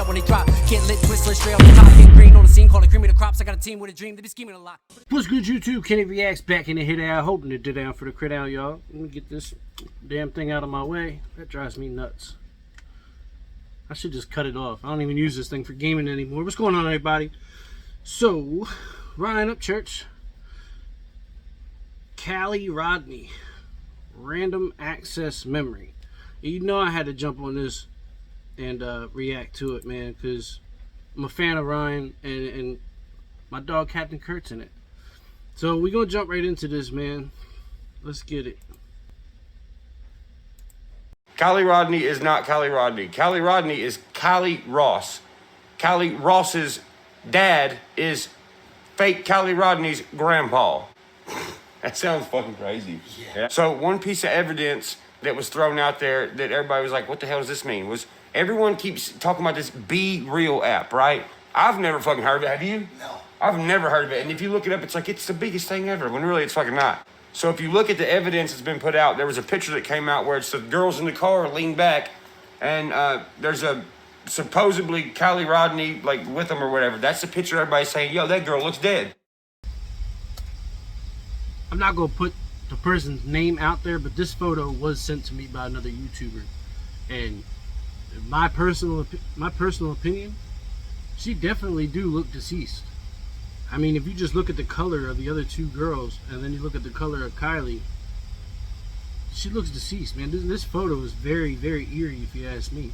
out when they drop. Get lit, twist, lit, straight off the top. Get green on the scene, call it cream of the crops. I got a team with a dream, they be scheming a lot. What's good, YouTube? Kenny Reactz back in the hit out, hoping to do down for the crit out, y'all. Let me get this damn thing out of my way. That drives me nuts. I should just cut it off. I don't even use this thing for gaming anymore. What's going on, everybody? So, Ryan Upchurch, Callie, Rodni, random access memory. You know I had to jump on this and react to it, man, because I'm a fan of Ryan and my dog Captain Curt's in it. So we're gonna jump right into this, man. Let's get it. Kylie Rodni is not Kylie Rodni. Kylie Rodni is Kylie Ross. Kylie Ross's dad is fake Kylie Rodni's grandpa. That sounds fucking crazy. Yeah. So one piece of evidence that was thrown out there that everybody was like, what the hell does this mean? Was everyone keeps talking about this Be Real app, right? I've never fucking heard of it. Have you? No. I've never heard of it. And if you look it up, it's like it's the biggest thing ever, when really it's fucking not. So if you look at the evidence that's been put out, there was a picture that came out where it's the girls in the car lean back, and there's a supposedly Kylie Rodni like with them or whatever. That's the picture everybody's saying, yo, that girl looks dead. I'm not gonna put the person's name out there, but this photo was sent to me by another YouTuber, and in my personal opinion, she definitely do look deceased. I mean, if you just look at the color of the other two girls and then you look at the color of Kylie, she looks deceased, man. This photo is very, very eerie, if you ask me.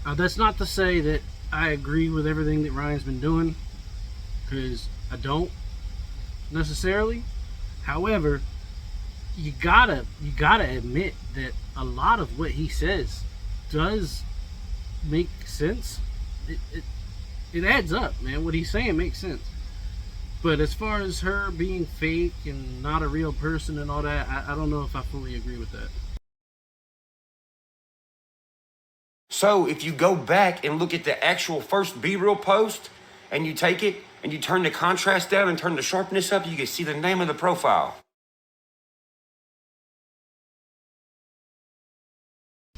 That's not to say that I agree with everything that Ryan's been doing, because I don't necessarily. However, you gotta admit that a lot of what he says does make sense. It adds up, man. What he's saying makes sense. But as far as her being fake and not a real person and all that, I don't know if I fully agree with that. So if you go back and look at the actual first Be Real post, and you take it and you turn the contrast down and turn the sharpness up, you can see the name of the profile.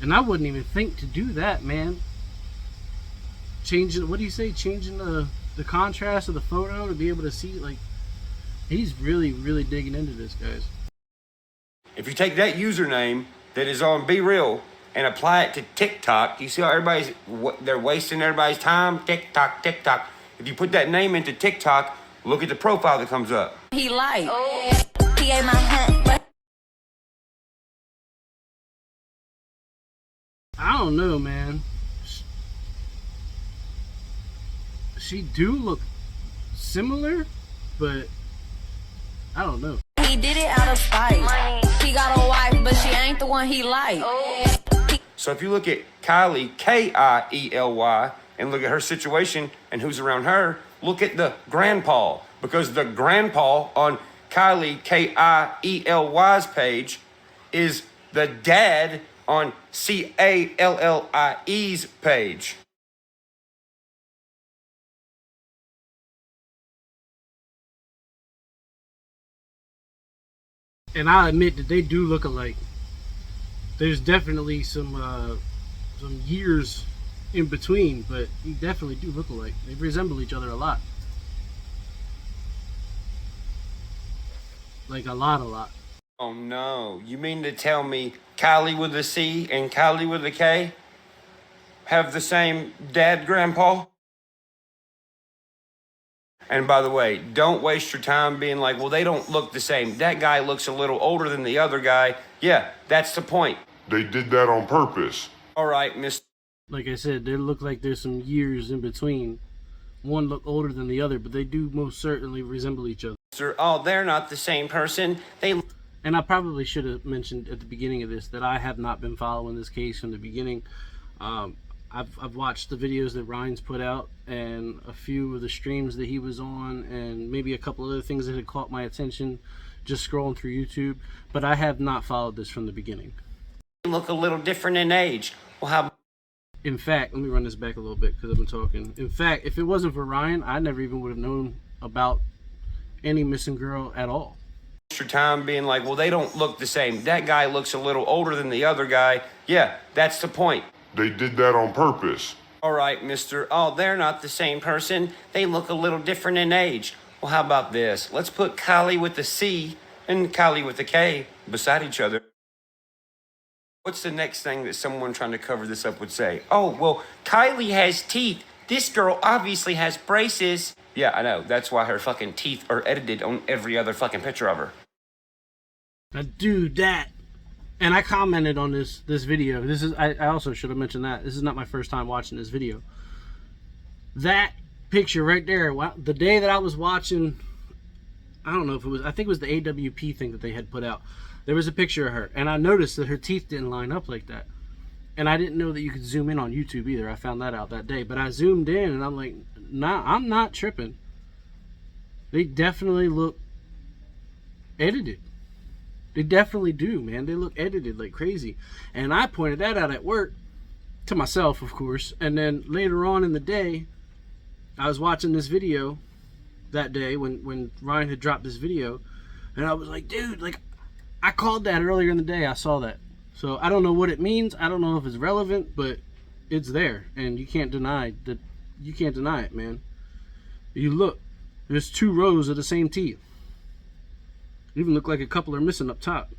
And I wouldn't even think to do that, man. Changing, what do you say? Changing the contrast of the photo to be able to see, like, he's really, really digging into this, guys. If you take that username that is on Be Real and apply it to TikTok, you see how they're wasting everybody's time? TikTok, TikTok. If you put that name into TikTok, look at the profile that comes up. He like, he ate my hunt. I don't know, man. She do look similar, but I don't know. He did it out of spite. He got a wife, but she ain't the one he like. So if you look at Kylie, K-I-E-L-Y, and look at her situation and who's around her, look at the grandpa, because the grandpa on Kylie, K-I-E-L-Y's page is the dad on C-A-L-L-I-E's page. And I'll admit that they do look alike. There's definitely some years in between, but they definitely do look alike. They resemble each other a lot. Like a lot. Oh no, you mean to tell me Kylie with a C and Kylie with a K have the same dad, grandpa? And by the way, don't waste your time being like, well, they don't look the same. That guy looks a little older than the other guy. Yeah, that's the point. They did that on purpose. All right, Miss. Like I said, they look like there's some years in between. One look older than the other, but they do most certainly resemble each other. Oh, they're not the same person. And I probably should have mentioned at the beginning of this that I have not been following this case from the beginning. I've watched the videos that Ryan's put out and a few of the streams that he was on, and maybe a couple other things that had caught my attention just scrolling through YouTube, but I have not followed this from the beginning. Look a little different in age. Well, how? In fact, let me run this back a little bit because I've been talking. In fact, if it wasn't for Ryan, I never even would have known about any missing girl at all. Your time being like, well, they don't look the same. That guy looks a little older than the other guy. Yeah, that's the point. They did that on purpose. All right, mister. Oh, they're not the same person. They look a little different in age. Well, how about this? Let's put Kylie with the C and Kylie with the K beside each other. What's the next thing that someone trying to cover this up would say? Oh, well, Kylie has teeth. This girl obviously has braces. Yeah, I know. That's why her fucking teeth are edited on every other fucking picture of her. Now, dude, that. And I commented on this video. This is I also should have mentioned that. This is not my first time watching this video. That picture right there, the day that I was watching, I don't know if it was, I think it was the AWP thing that they had put out. There was a picture of her, and I noticed that her teeth didn't line up like that. And I didn't know that you could zoom in on YouTube either. I found that out that day. But I zoomed in, and I'm like, nah, I'm not tripping. They definitely look edited. They definitely do, man. They look edited like crazy. And I pointed that out at work to myself, of course. And then later on in the day, I was watching this video that day when Ryan had dropped this video. And I was like, dude, like, I called that earlier in the day. I saw that. So I don't know what it means. I don't know if it's relevant, but it's there. And you can't deny that. You can't deny it, man. You look. There's 2 rows of the same teeth. Even look like a couple are missing up top.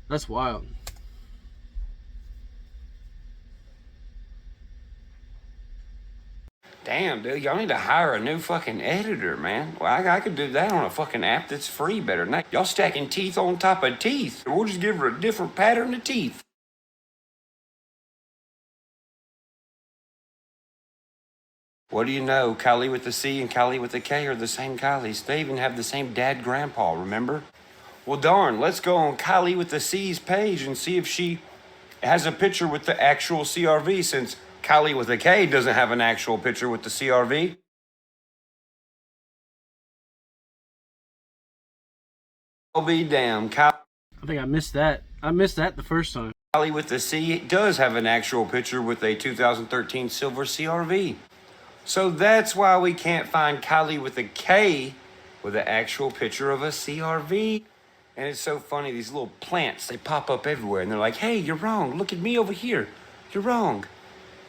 That's wild. Damn, dude, y'all need to hire a new fucking editor, man. Well, I could do that on a fucking app that's free better than that. Y'all stacking teeth on top of teeth. We'll just give her a different pattern of teeth. What do you know? Kylie with the C and Kylie with the K are the same Kylies. They even have the same dad grandpa, remember? Well, darn, let's go on Kylie with the C's page and see if she has a picture with the actual CRV, since Kylie with a K doesn't have an actual picture with the CRV. I'll be damned. I think I missed that. I missed that the first time. Kylie with the C does have an actual picture with a 2013 silver CRV. So that's why we can't find Kylie with a K with an actual picture of a CRV. And it's so funny, these little plants, they pop up everywhere and they're like, hey, you're wrong. Look at me over here. You're wrong.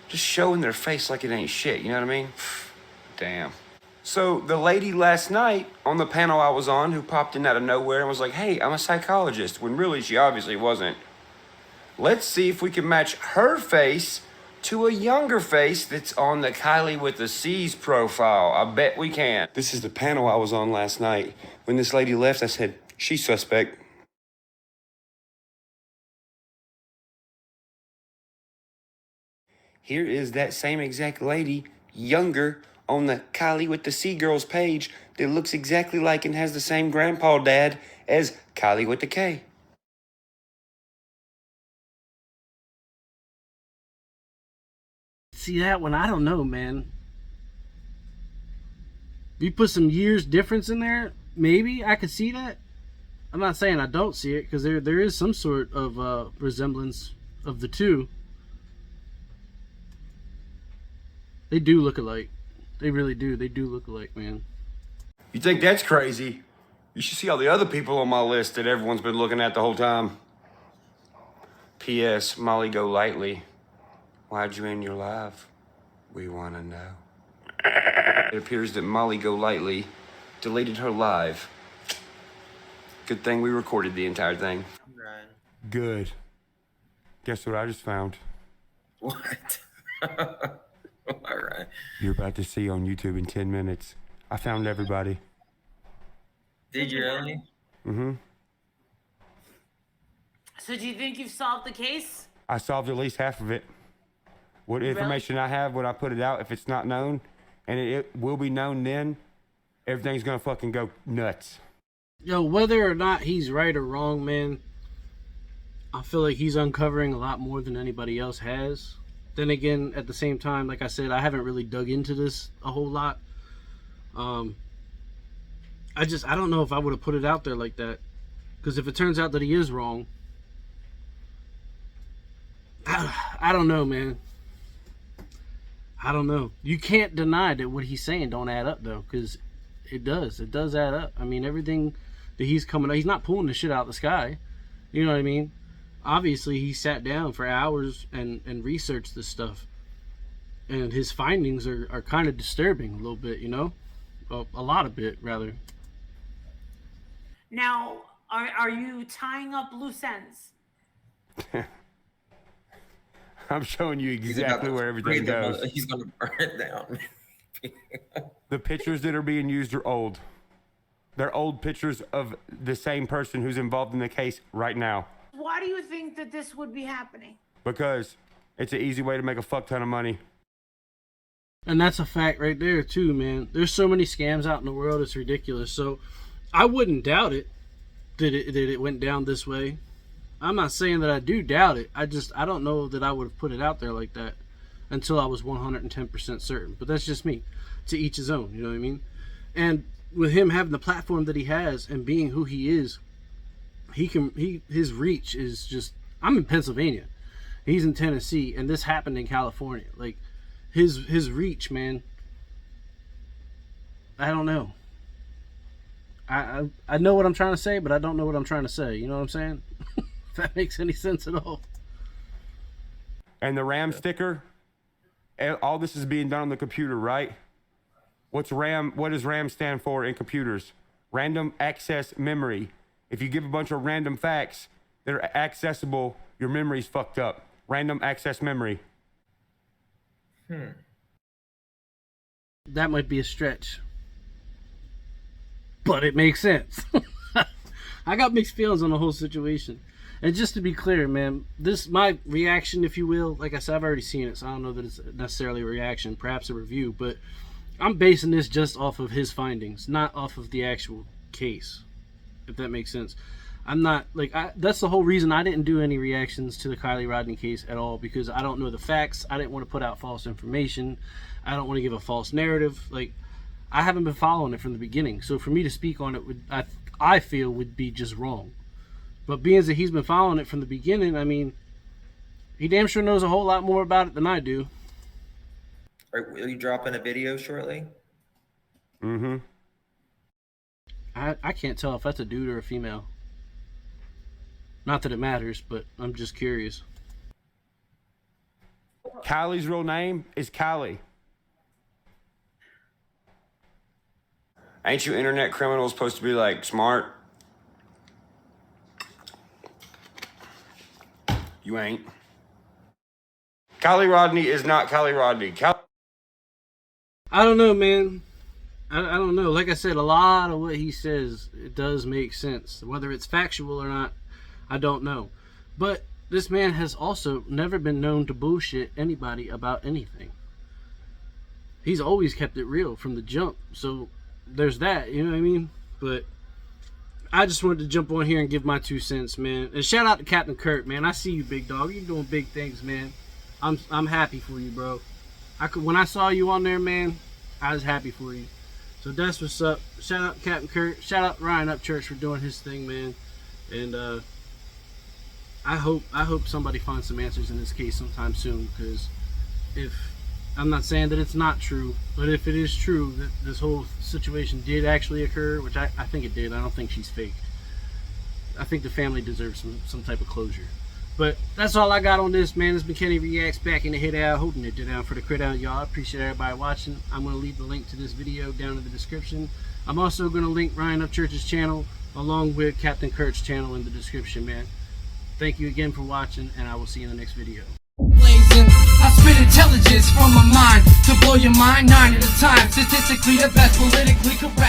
Just showing their face like it ain't shit, you know what I mean? Damn. So the lady last night on the panel I was on who popped in out of nowhere and was like, hey, I'm a psychologist, when really she obviously wasn't. Let's see if we can match her face to a younger face that's on the Kylie with the C's profile. I bet we can. This is the panel I was on last night. When this lady left, I said, she's suspect. Here is that same exact lady, younger, on the Kylie with the C girls page that looks exactly like and has the same grandpa dad as Kylie with the K. See that one? I don't know, man. You put some years difference in there, maybe I could see that. I'm not saying I don't see it, because there is some sort of resemblance of the two. They do look alike. They really do. They do look alike, man. You think that's crazy? You should see all the other people on my list that everyone's been looking at the whole time. P.S. Molly go lightly. Why'd you end your life? We want to know. It appears that Molly Go Lightly deleted her live. Good thing we recorded the entire thing. Right. Good. Guess what I just found? What? All right. You're about to see on YouTube in 10 minutes. I found everybody. Did you really? Mm-hmm. So do you think you've solved the case? I solved at least half of it. What information I have, when I put it out, if it's not known, and it will be known then, everything's gonna fucking go nuts. Yo, whether or not he's right or wrong, man, I feel like he's uncovering a lot more than anybody else has. Then again, at the same time, like I said, I haven't really dug into this a whole lot. I don't know if I would have put it out there like that. Because if it turns out that he is wrong, I don't know, man. I don't know. You can't deny that what he's saying don't add up, though, because it does. It does add up. I mean, everything that he's not pulling the shit out of the sky. You know what I mean? Obviously, he sat down for hours and researched this stuff. and his findings are kind of disturbing a little bit, you know, a lot of bit rather. Now, are you tying up loose ends? I'm showing you exactly where everything goes. He's gonna burn it down. The pictures that are being used are old. They're old pictures of the same person who's involved in the case right now. Why do you think that this would be happening? Because it's an easy way to make a fuck ton of money. And that's a fact right there too, man. There's so many scams out in the world, it's ridiculous. So I wouldn't doubt it that it went down this way. I'm not saying that I do doubt it. I don't know that I would have put it out there like that until I was 110% certain. But that's just me. To each his own, you know what I mean? And with him having the platform that he has and being who he is, his reach is just, I'm in Pennsylvania. He's in Tennessee, and this happened in California. Like, his reach, man, I don't know. I know what I'm trying to say, but I don't know what I'm trying to say. You know what I'm saying? If that makes any sense at all. And the RAM sticker, all this is being done on the computer, right? What's RAM? What does RAM stand for in computers? Random access memory. If you give a bunch of random facts that are accessible, your memory's fucked up. Random access memory. That might be a stretch, but it makes sense. I got mixed feelings on the whole situation. And just to be clear, man, my reaction, if you will, like I said, I've already seen it, so I don't know that it's necessarily a reaction, perhaps a review, but I'm basing this just off of his findings, not off of the actual case, if that makes sense. I'm not, like, that's the whole reason I didn't do any reactions to the Kylie Rodni case at all, because I don't know the facts. I didn't want to put out false information. I don't want to give a false narrative. Like, I haven't been following it from the beginning, so for me to speak on it I feel would be just wrong. But being that he's been following it from the beginning, I mean, he damn sure knows a whole lot more about it than I do. Will you drop in a video shortly? Mm-hmm. I can't tell if that's a dude or a female. Not that it matters, but I'm just curious. Kylie's real name is Callie. Ain't you internet criminals supposed to be like smart? You ain't. Kylie Rodni is not Kylie Rodni. I don't know, man. I don't know. Like I said, a lot of what he says, it does make sense. Whether it's factual or not, I don't know. But this man has also never been known to bullshit anybody about anything. He's always kept it real from the jump. So there's that, you know what I mean? But I just wanted to jump on here and give my 2 cents, man. And shout out to Captain Curt, man. I see you, big dog. You're doing big things, man. I'm happy for you, bro. When I saw you on there, man, I was happy for you. So that's what's up. Shout out to Captain Curt. Shout out to Ryan Upchurch for doing his thing, man. And I hope somebody finds some answers in this case sometime soon, because if I'm not saying that it's not true, but if it is true that this whole situation did actually occur, which I think it did, I don't think she's fake. I think the family deserves some type of closure. But that's all I got on this, man. It's been Kenny Reactz back in the head out, holding it down for the crit out, y'all. I appreciate everybody watching. I'm going to leave the link to this video down in the description. I'm also going to link Ryan Upchurch's channel along with Captain Curt's channel in the description, man. Thank you again for watching, and I will see you in the next video. Blazing, I spit intelligence from my mind to blow your mind 9 at a time. Statistically the best, politically correct.